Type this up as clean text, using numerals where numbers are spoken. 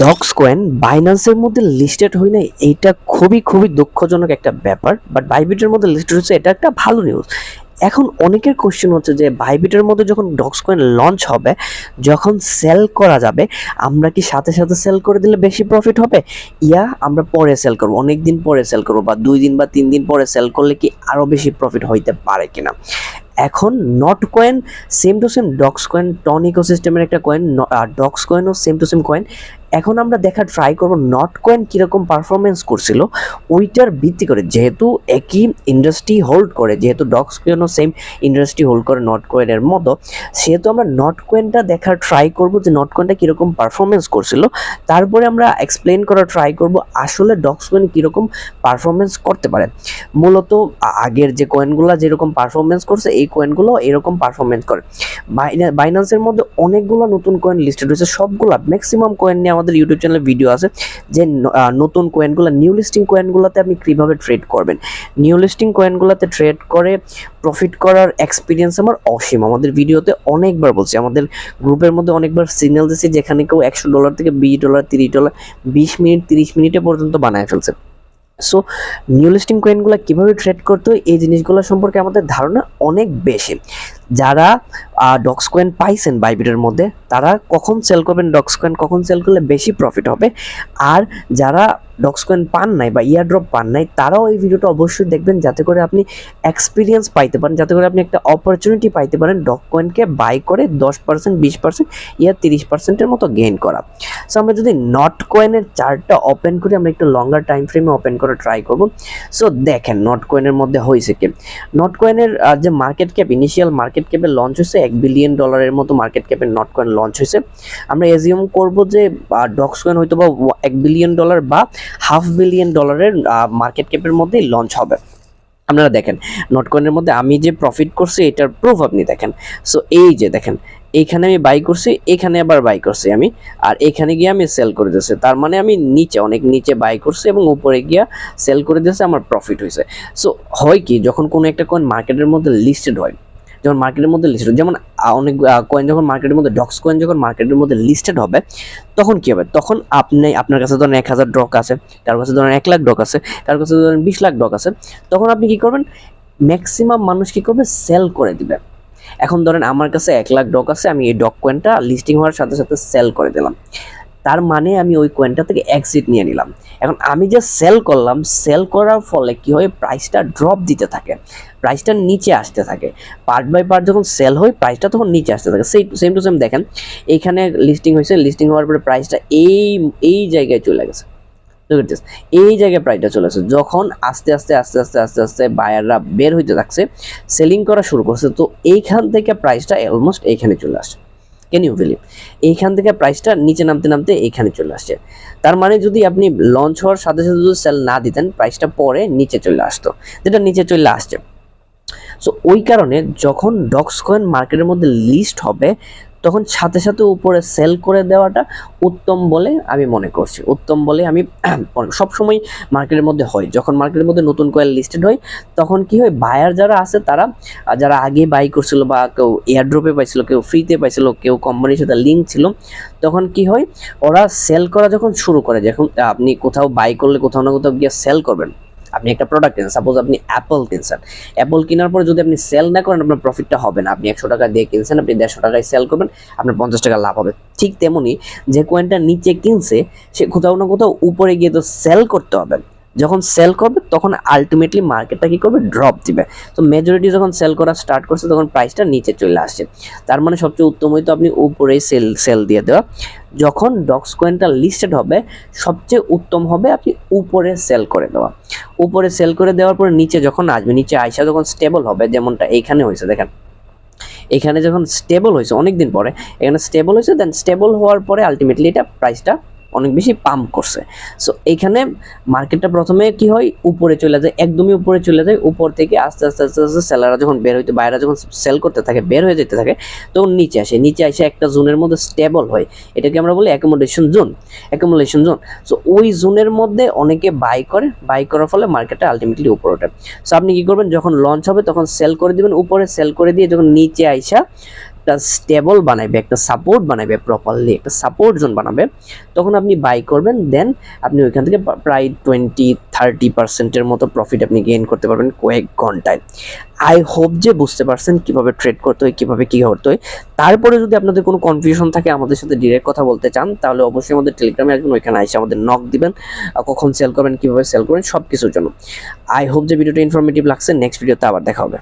Docs coin বাইন্যান্সের মধ্যে listed হয় নাই, এইটা খুবই দুঃখজনক একটা ব্যাপার। বাট বাইবিটের মধ্যে লিস্টেড হচ্ছে, এটা একটা ভালো নিউজ। এখন অনেকের কোশ্চেন হচ্ছে যে বাইবিটের মধ্যে যখন ডক্স কয়েন লঞ্চ হবে, যখন সেল করা যাবে, আমরা কি সাথে সাথে সেল করে দিলে বেশি প্রফিট হবে, ইয়া আমরা পরে সেল করবো, অনেক দিন পরে সেল করবো, বা 2 দিন বা 3 দিন পরে সেল করলে কি আরো বেশি প্রফিট হইতে পারে কিনা। এখন not coin same to same dogs coin, TON ইকোসিস্টেমের একটা কয়েন, ডক্স কয়েনও সেম টু সেম কয়েন। এখন আমরা দেখা ট্রাই করবো নট কয়েন কীরকম পারফরমেন্স করছিল ওইটার ভিত্তি করে, যেহেতু একই ইন্ডাস্ট্রি হোল্ড করে, যেহেতু ডক্স কয়েনও সেম ইন্ডাস্ট্রি হোল্ড করে নট কয়েনের মতো, সেহেতু আমরা নট কয়েনটা দেখার ট্রাই করবো যে নট কয়েনটা কীরকম পারফরমেন্স করছিল। তারপরে আমরা এক্সপ্লেন করার ট্রাই করবো আসলে ডক্স কয়েন কীরকম পারফরমেন্স করতে পারে। মূলত আগের যে কয়েনগুলো যেরকম পারফরমেন্স করছে, এই কয়েনগুলো এরকম পারফরমেন্স করে। বাইন্যান্সের মধ্যে অনেকগুলো নতুন কয়েন লিস্টেড হয়েছে, সবগুলা ম্যাক্সিমাম কয়েন নিয়ে আমাদের ইউটিউব চ্যানেলে ভিডিও আছে, যে নতুন কয়েনগুলো, নিউ লিস্টিং কয়েনগুলোতে আপনি কীভাবে ট্রেড করবেন। নিউ লিস্টিং কয়েনগুলোতে ট্রেড করে প্রফিট করার এক্সপিরিয়েন্স আমার অসীম। আমাদের ভিডিওতে অনেকবার বলছি, আমাদের গ্রুপের মধ্যে অনেকবার সিগন্যাল দিচ্ছি, যেখানে কেউ $100 থেকে $20, $30, 20 মিনিট 30 মিনিটে পর্যন্ত বানায় ফেলছে। সো নিউ লিস্টিং কয়েনগুলো কীভাবে ট্রেড করতে হয়, এই জিনিসগুলো সম্পর্কে আমাদের ধারণা অনেক বেশি। যারা ডক্স কয়েন পাইছেন বাইবিটের মধ্যে, তারা কখন সেল করবেন, ডক্স কয়েন কখন সেল করলে বেশি প্রফিট হবে, আর যারা ডক্স কয়েন পান নাই বা ইয়ারড্রপ পান নাই, তারাও এই ভিডিওটা অবশ্যই দেখবেন, যাতে করে আপনি এক্সপিরিয়েন্স পাইতে পারেন, যাতে করে আপনি একটা অপরচুনিটি পাইতে পারেন ডক কয়েনকে বাই করে 10%, 20%, ইয়া 30%-এর মতো গেইন করা। সো আমরা যদি নট কয়েনের চার্টটা ওপেন করি, আমরা একটু লঙ্গার টাইম ফ্রেমে ওপেন করে ট্রাই করব। সো দেখেন নট কয়েনের মধ্যে হয়েছে কি, নট কয়েনের যে মার্কেট ক্যাপ, ইনিশিয়াল মার্কেট ক্যাপে লঞ্চ হয়েছে $1 বিলিয়ন মতো মার্কেট ক্যাপের নট কয়েন লঞ্চ হয়েছে। আমরা এজিউম করব যে ডক্স কয়েন হয়তো বা $1 বিলিয়ন বা $500 মিলিয়ন মার্কেট ক্যাপের মধ্যেই লঞ্চ হবে। আপনারা দেখেন নট কয়েনের মধ্যে আমি যে প্রফিট করছি এটার প্রুফ আপনি দেখেন। সো এই যে দেখেন, এইখানে আমি বাই করছি, এখানে আবার বাই করছি আমি, আর এখানে গিয়ে আমি সেল করে দিয়েছি। তার মানে আমি নিচে, অনেক নিচে বাই করছি এবং উপরে গিয়া সেল করে দিয়েছি, আমার প্রফিট হয়েছে। সো হয় কি, যখন কোনো একটা কয়েন মার্কেটের মধ্যে লিস্টেড হয়, যখন মার্কেটের মধ্যে লিস্টেড, যেমন অনেক কয়েন যখন মার্কেটের মধ্যে, ডক্স কয়েন যখন মার্কেটের মধ্যে লিস্টেড হবে, তখন কি হবে, তখন আপনার কাছে ধরেন 1000 ডক আছে, কারোর কাছে ধরেন 1 লাখ ডক আছে, কারোর কাছে ধরেন 20 লাখ ডক আছে, তখন আপনি কি করবেন, ম্যাক্সিমাম মানুষ কি করবে, সেল করে দিবে। এখন ধরেন আমার কাছে 1 লাখ ডক আছে, আমি এই ডক কয়েনটা লিস্টিং হওয়ার সাথে সাথে সেল করে দিলাম, তার মানে আমি ওই কয়েনটা থেকে এক্সিট নিয়ে নিলাম। এখন আমি যে সেল করলাম, সেল করার ফলে কি হয়, প্রাইসটা ড্রপ দিতে থাকে, প্রাইসটা নিচে আসতে থাকে, পার্ট বাই পার্ট যখন সেল হয় প্রাইসটা তখন নিচে আসতে থাকে। সেম টু সেম দেখেন, এইখানে লিস্টিং হয়েছে, লিস্টিং হওয়ার পরে প্রাইসটা এই জায়গায় চলে গেছে, এই জায়গায় প্রাইসটা চলে আসে। যখন আস্তে আস্তে বায়াররা বের হইতে থাকছে, সেলিং করা শুরু করছে, তো এইখান থেকে প্রাইসটা অলমোস্ট এইখানে চলে আসে। ক্যান ইউ বিলিভ, এইখান থেকে প্রাইসটা নিচে নামতে এইখানে চলে আসছে। তার মানে যদি আপনি লঞ্চ হওয়ার সাথে সাথে যদি সেল না দিতেন, প্রাইসটা পরে নিচে চলে আসতো, যেটা নিচে চলে আসছে। সো ওই কারণে যখন ডক্স কয়েন মার্কেটের মধ্যে লিস্ট হবে, তখন সাথে সাথে উপরে সেল করে দেওয়াটা উত্তম বলে আমি মনে করছি, উত্তম বলে আমি সবসময় মার্কেটের মধ্যে হয়। যখন মার্কেটের মধ্যে নতুন কয়েন লিস্টেড হয়, তখন কি হয়, বায়ার যারা আছে, তারা যারা আগে বাই করছিল, বা কেউ এয়ারড্রপে পাইছিল, কেউ ফ্রিতে পাইছিল, কেউ কোম্পানির সাথে লিঙ্ক ছিল, তখন কি হয়, ওরা সেল করা যখন শুরু করে, যখন আপনি কোথাও বাই করলে কোথাও না কোথাও গিয়ে সেল করবেন, আপনি একটা প্রোডাক্ট কিনছেন, সাপোজ আপনি অ্যাপল কিনছেন, অ্যাপল কেনার পরে যদি আপনি সেল না করেন, আপনার প্রফিটটা হবে না। আপনি 100 টাকা দিয়ে কিনছেন, আপনি 150 টাকায় সেল করবেন, আপনার 50 টাকা লাভ হবে। ঠিক তেমনি যে কয়েনটা নিচে কিনছে, সে কোথাও না কোথাও উপরে গিয়ে তো সেল করতে হবে। যখন সেল করবে, তখন আলটিমেটলি মার্কেটটা কি করবে, ড্রপ দিবে। তো মেজরিটি যখন সেল করা স্টার্ট করছে, তখন প্রাইসটা নিচে চলে আসছে। তার মানে সবচেয়ে উত্তম হয়তো আপনি উপরে সেল দিয়ে দেওয়া। যখন ডক্স কয়েনটা লিস্টেড হবে, সবচেয়ে উত্তম হবে আপনি উপরে সেল করে দেওয়া। উপরে সেল করে দেওয়ার পরে নিচে যখন আসবে, নিচে আইসা যখন স্টেবল হবে, যেমনটা এইখানে হয়েছে দেখেন, এখানে যখন স্টেবল হয়েছে অনেকদিন পরে, এখানে স্টেবল হয়েছে, দেন স্টেবল হওয়ার পরে আলটিমেটলি এটা প্রাইসটা অনেক বেশি পাম্প করছে। সো এইখানে মার্কেটটা প্রথমে কি হয়, উপরে চলে যায়, একদমই উপরে চলে যায়। উপর থেকে আস্তে আস্তে সেলাররা যখন বের হইতে, বাইরে যখন সেল করতে থাকে, বের হয়ে যেতে থাকে, তখন নিচে আসে, একটা জোনের মধ্যে স্টেবল হয়। এটাকে আমরা বলি অ্যাকোমোডেশন জোন। সো ওই জোনের মধ্যে অনেকে বাই করার ফলে মার্কেটটা আলটিমেটলি উপরে ওঠে। সো আপনি কি করবেন, যখন লঞ্চ হবে তখন সেল করে দিবেন, উপরে সেল করে দিয়ে যখন নিচে আইসা একটা স্টেবল বানাবে, একটা সাপোর্ট বানাবে, প্রপারলি একটা সাপোর্ট জোন বানাবে, তখন আপনি বাই করবেন। দেন আপনি ওইখান থেকে প্রায় 20-30% মতো প্রফিট আপনি গেইন করতে পারবেন কয়েক ঘন্টায়। আই হোপ যে বুঝতে পারছেন কিভাবে ট্রেড করতে হয়, কিভাবে কি করতে হয়। তারপরে যদি আপনাদের কোনো কনফিউশন থাকে, আমাদের সাথে ডিরেক্ট কথা বলতে চান, তাহলে অবশ্যই আমাদের টেলিগ্রামে আসবেন, ওইখানে এসে আমাদের নক দিবেন, কখন সেল করবেন, কিভাবে সেল করবেন, সব কিছুর জন্য। আই হোপ যে ভিডিওটা ইনফরমেটিভ লাগছে। নেক্সট ভিডিওতে আবার দেখা হবে।